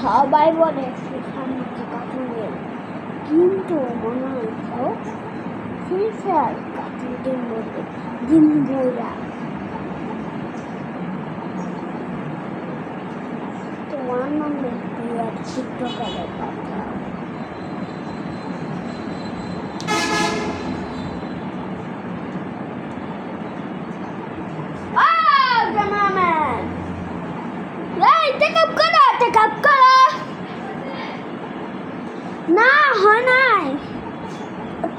সবাই বলে সেখানে কার্টুনের, কিন্তু মনে হতো ফ্রি ফায়ার কার্টুনদের মধ্যে দিন বইরা তোমার নামে বিরাট চিত্রকরের কথা। না হয় নাই,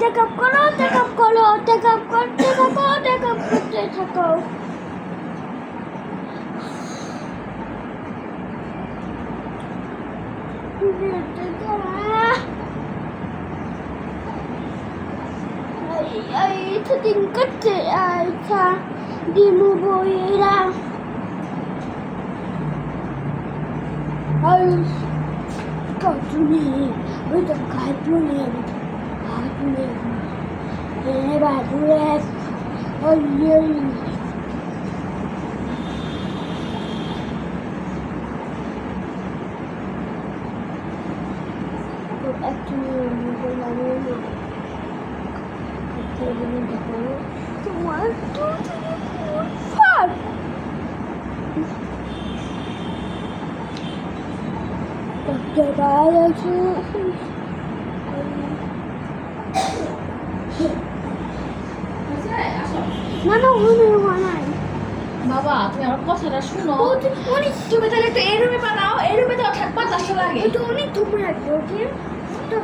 টেকআপ করো, টেকআপ করো, টেকআপ করতে থাকো, টেকআপ করতে থাকো। Setting করতে আচ্ছা ডিমু বইরা কার্টুনে ওই তো কার্টুনে বাবুরে তোমার না না হয় নাই। বাবা তুমি আমার কথাটা শুনো, তুমি তাহলে একটু এই রুমে বানাও, এই রুমে তো থাকবা 10টা লাগে। এটা অনেক ধুমে রাখবে, ওকে? তো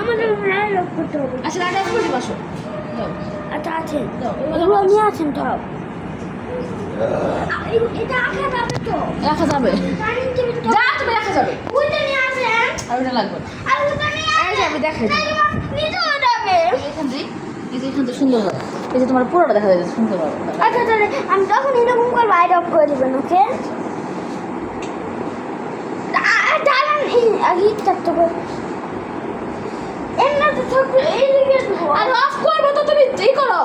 আমাদের রায় লক করতে হবে। আচ্ছা রাইট করে দিবা সব। আচ্ছা আছে, দাও এগুলো নিয়ে আছেন তো। এটা রাখা যাবে তো? রাখা যাবে। যা তুমি রাখা যাবে। ওইটা নিয়ে আসেন। আর ওটা লাগবে না। আর ওটা নিয়ে এই যে আমি দেখাই দিই। নিতে যাবে। এখান থেকে এই যে এখান থেকে সুন্দর হবে। এই যে তোমার পুরোটা দেখা যাচ্ছে সুন্দর হবে। আচ্ছা তাহলে আমি তখন এরকম করে লাইট অফ করে দেবেন, ওকে? দাঁড়ান, আগে থাকতে হবে। এমনি তো থাকবে এইদিকে। আর অফ করবো তো তুমি এই করো।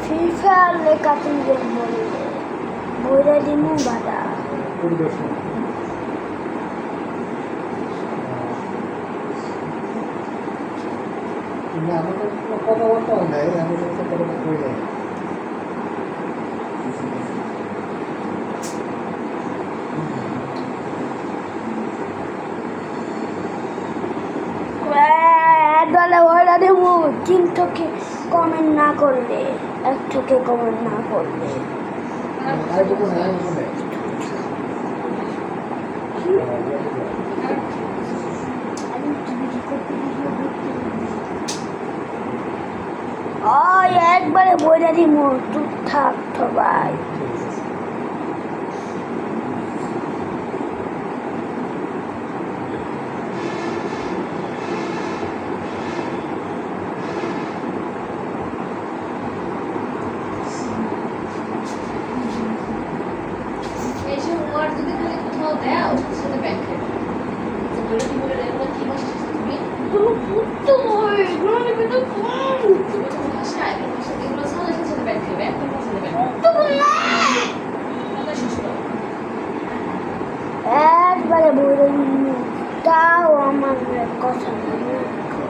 ফ্রি ফায়ার কার্টুনদের বইরা দিমু বাদা। আমাদের কথাবার্তা নেই, আমাদের কথাবার্তা হয়ে যায়। ওইটা দেবো, তিনটাকে কমেন্ট না করলে, একটাকে কমেন্ট না করলে। একবারে বইটা দিব, চুপ থাক সবাই। একবারে বলে তাও আমার কথা মনে রাখো।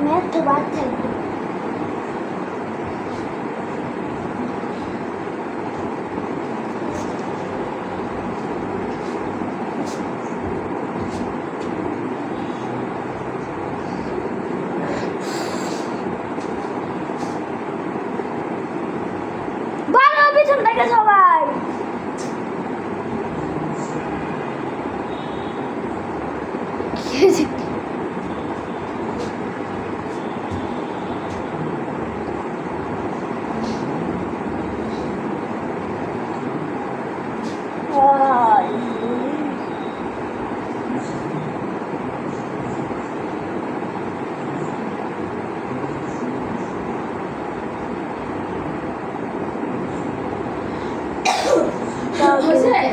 মেয়ে তো বাচ্চা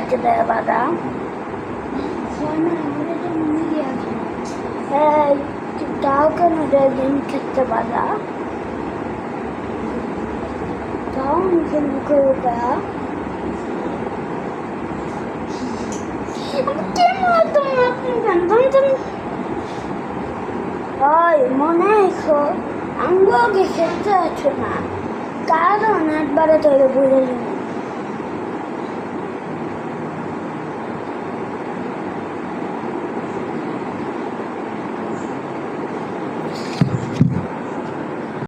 খেতে দেয় বাদাম এই তাও কেন দেয় ডিম খেতে বাদাম তাও মুখে মুখে ওটা ওই মনে রেখো আঙ্গুকে খেতে আছো না কারণ একবারে তোরে বুঝে